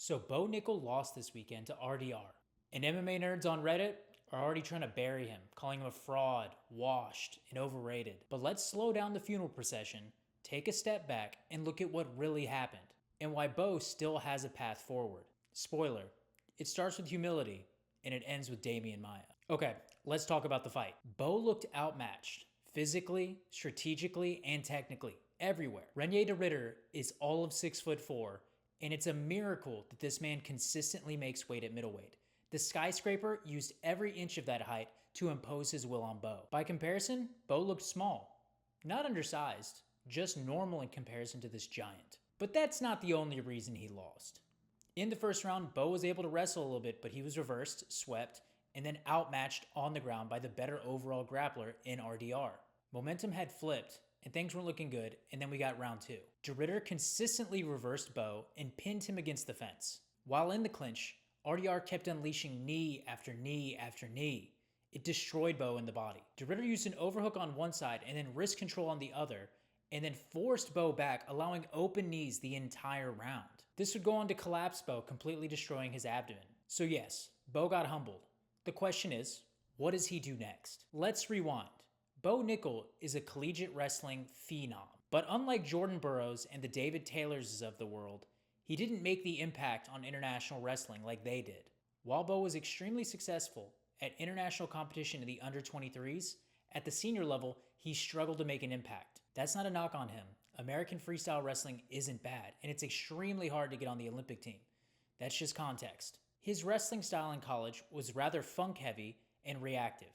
So Bo Nickal lost this weekend to RDR. And MMA nerds on Reddit are already trying to bury him, calling him a fraud, washed, and overrated. But let's slow down the funeral procession, take a step back, and look at what really happened, and why Bo still has a path forward. Spoiler, it starts with humility, and it ends with Demian Maia. Okay, let's talk about the fight. Bo looked outmatched, physically, strategically, and technically, everywhere. Renier de Ridder is all of 6'4", and it's a miracle that this man consistently makes weight at middleweight. The skyscraper used every inch of that height to impose his will on Bo. By comparison, Bo looked small. Not undersized, just normal in comparison to this giant. But that's not the only reason he lost. In the first round, Bo was able to wrestle a little bit, but he was reversed, swept, and then outmatched on the ground by the better overall grappler in RDR. Momentum had flipped, and things weren't looking good, and then we got round two. De Ridder consistently reversed Bo and pinned him against the fence. While in the clinch, RDR kept unleashing knee after knee after knee. It destroyed Bo in the body. De Ridder used an overhook on one side and then wrist control on the other, and then forced Bo back, allowing open knees the entire round. This would go on to collapse Bo, completely destroying his abdomen. So yes, Bo got humbled. The question is, what does he do next? Let's rewind. Bo Nickal is a collegiate wrestling phenom, but unlike Jordan Burroughs and the David Taylors of the world, he didn't make the impact on international wrestling like they did. While Bo was extremely successful at international competition in the under-23s, at the senior level, he struggled to make an impact. That's not a knock on him. American freestyle wrestling isn't bad, and it's extremely hard to get on the Olympic team. That's just context. His wrestling style in college was rather funk-heavy and reactive.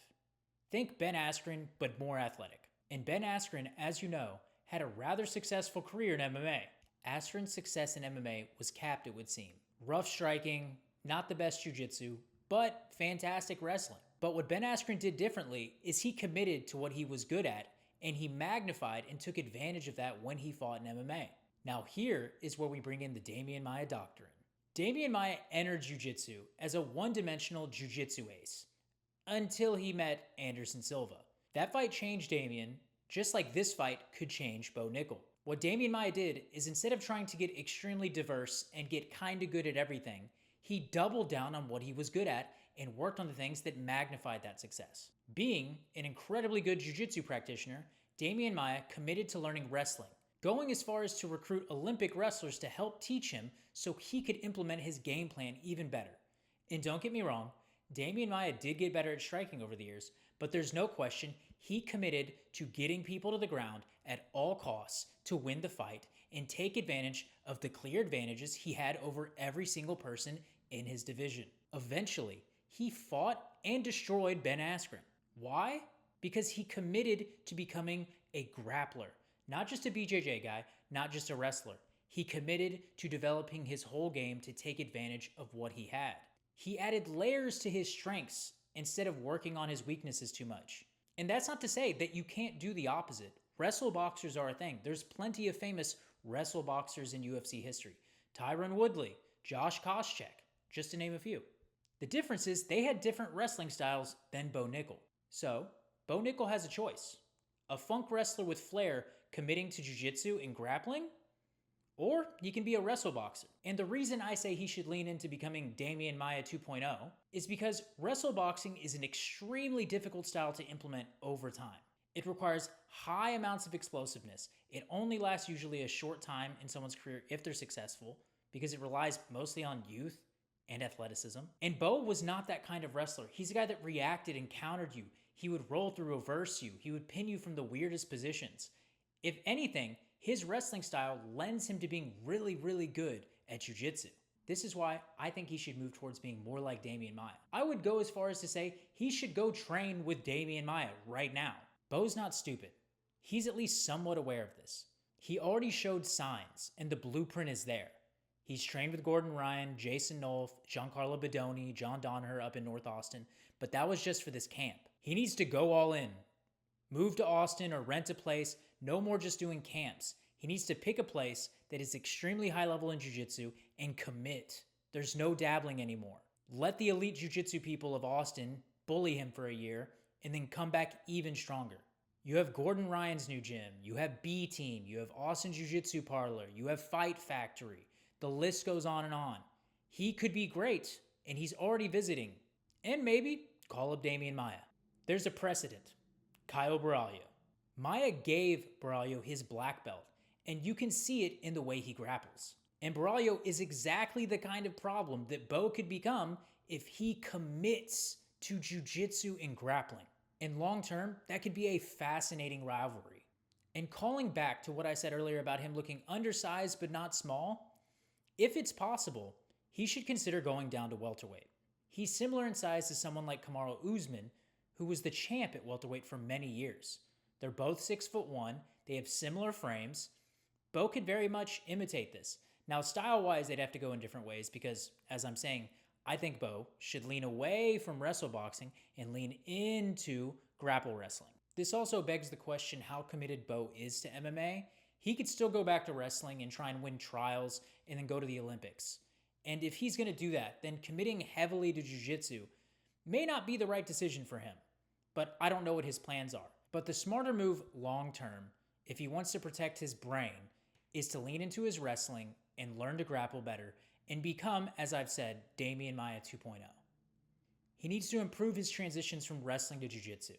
Think Ben Askren, but more athletic. And Ben Askren, as you know, had a rather successful career in MMA. Askren's success in MMA was capped, it would seem. Rough striking, not the best jiu-jitsu, but fantastic wrestling. But what Ben Askren did differently is he committed to what he was good at, and he magnified and took advantage of that when he fought in MMA. Now here is where we bring in the Demian Maia doctrine. Demian Maia entered jiu-jitsu as a one-dimensional jiu-jitsu ace, until he met Anderson Silva. That fight changed Demian, just like this fight could change Bo Nickal. What Demian Maia did is instead of trying to get extremely diverse and get kinda good at everything, he doubled down on what he was good at and worked on the things that magnified that success. Being an incredibly good jiu-jitsu practitioner, Demian Maia committed to learning wrestling, going as far as to recruit Olympic wrestlers to help teach him so he could implement his game plan even better. And don't get me wrong, Demian Maia did get better at striking over the years, but there's no question he committed to getting people to the ground at all costs to win the fight and take advantage of the clear advantages he had over every single person in his division. Eventually, he fought and destroyed Ben Askren. Why? Because he committed to becoming a grappler, not just a BJJ guy, not just a wrestler. He committed to developing his whole game to take advantage of what he had. He added layers to his strengths instead of working on his weaknesses too much. And that's not to say that you can't do the opposite. Wrestle boxers are a thing. There's plenty of famous wrestle boxers in UFC history. Tyron Woodley, Josh Koscheck, just to name a few. The difference is they had different wrestling styles than Bo Nickal. So, Bo Nickal has a choice. A funk wrestler with flair committing to jiu-jitsu and grappling, or he can be a wrestle boxer. And the reason I say he should lean into becoming Demian Maia 2.0 is because wrestle boxing is an extremely difficult style to implement over time. It requires high amounts of explosiveness. It only lasts usually a short time in someone's career if they're successful, because it relies mostly on youth and athleticism. And Bo was not that kind of wrestler. He's a guy that reacted and countered you. He would roll through, reverse you. He would pin you from the weirdest positions. If anything, his wrestling style lends him to being really, really good at jiu-jitsu. This is why I think he should move towards being more like Demian Maia. I would go as far as to say he should go train with Demian Maia right now. Bo's not stupid. He's at least somewhat aware of this. He already showed signs, and the blueprint is there. He's trained with Gordon Ryan, Jason Nolf, Giancarlo Bedoni, John Donner up in North Austin, but that was just for this camp. He needs to go all in. Move to Austin or rent a place, no more just doing camps. He needs to pick a place that is extremely high level in jiu-jitsu and commit. There's no dabbling anymore. Let the elite jiu-jitsu people of Austin bully him for a year and then come back even stronger. You have Gordon Ryan's new gym, you have B Team, you have Austin Jiu-Jitsu Parlor, you have Fight Factory. The list goes on and on. He could be great, and he's already visiting. And maybe call up Demian Maia. There's a precedent. Caio Borralho. Maia gave Borralho his black belt, and you can see it in the way he grapples. And Borralho is exactly the kind of problem that Bo could become if he commits to jiu-jitsu and grappling. In long term, that could be a fascinating rivalry. And calling back to what I said earlier about him looking undersized but not small, if it's possible, he should consider going down to welterweight. He's similar in size to someone like Kamaru Usman, who was the champ at welterweight for many years. They're both 6'1", they have similar frames. Bo could very much imitate this. Now, style-wise, they'd have to go in different ways because, as I'm saying, I think Bo should lean away from wrestle boxing and lean into grapple wrestling. This also begs the question how committed Bo is to MMA. He could still go back to wrestling and try and win trials and then go to the Olympics. And if he's going to do that, then committing heavily to jiu-jitsu may not be the right decision for him. But I don't know what his plans are. But the smarter move long-term, if he wants to protect his brain, is to lean into his wrestling and learn to grapple better and become, as I've said, Demian Maia 2.0. He needs to improve his transitions from wrestling to jiu-jitsu.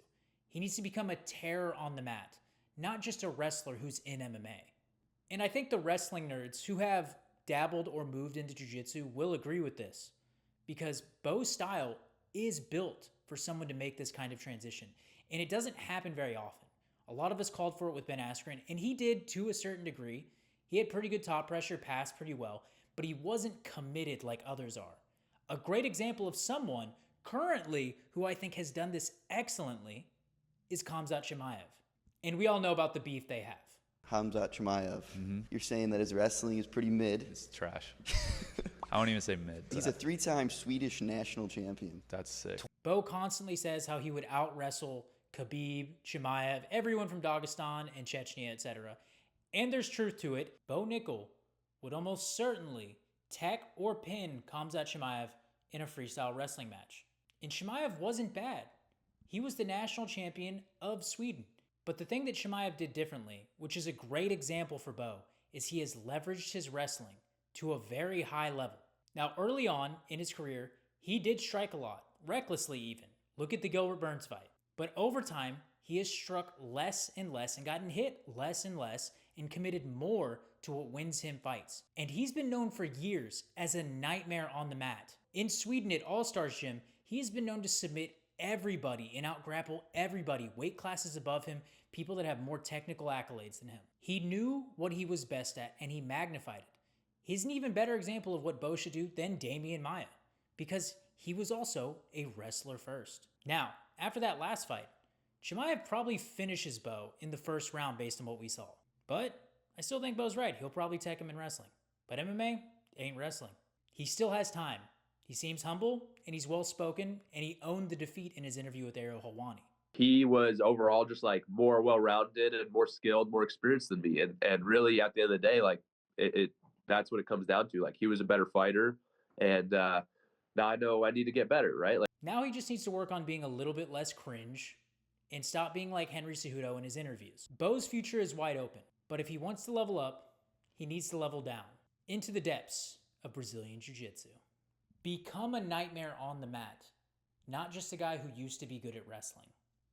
He needs to become a terror on the mat, not just a wrestler who's in MMA. And I think the wrestling nerds who have dabbled or moved into jiu-jitsu will agree with this, because Bo's style is built for someone to make this kind of transition, and it doesn't happen very often. A lot of us called for it with Ben Askren, and he did to a certain degree. He had pretty good top pressure, passed pretty well, but he wasn't committed like others are. A great example of someone currently who I think has done this excellently is Khamzat Chimaev. And we all know about the beef they have. Khamzat Chimaev. You're saying that his wrestling is pretty mid. It's trash. I won't even say mid. He's a 3-time Swedish national champion. That's sick. Bo constantly says how he would out-wrestle Khabib, Chimaev, everyone from Dagestan and Chechnya, etc. And there's truth to it. Bo Nickal would almost certainly tech or pin Khamzat Chimaev in a freestyle wrestling match. And Chimaev wasn't bad. He was the national champion of Sweden. But the thing that Chimaev did differently, which is a great example for Bo, is he has leveraged his wrestling to a very high level. Now, early on in his career, he did strike a lot, recklessly even. Look at the Gilbert Burns fight. But over time, he has struck less and less and gotten hit less and less and committed more to what wins him fights. And he's been known for years as a nightmare on the mat. In Sweden at All-Stars Gym, he has been known to submit everybody and out-grapple everybody, weight classes above him, people that have more technical accolades than him. He knew what he was best at and he magnified it. He's an even better example of what Bo should do than Demian Maia, because he was also a wrestler first. Now, after that last fight, Chimaev probably finishes Bo in the first round based on what we saw. But I still think Bo's right. He'll probably tech him in wrestling. But MMA ain't wrestling. He still has time. He seems humble, and he's well-spoken, and he owned the defeat in his interview with Ariel Helwani. He was overall just like more well-rounded and more skilled, more experienced than me. And really at the end of the day, like that's what it comes down to. Like he was a better fighter, and now I know I need to get better, right? Like now he just needs to work on being a little bit less cringe and stop being like Henry Cejudo in his interviews. Bo's future is wide open, but if he wants to level up, he needs to level down into the depths of Brazilian Jiu-Jitsu. Become a nightmare on the mat, not just a guy who used to be good at wrestling.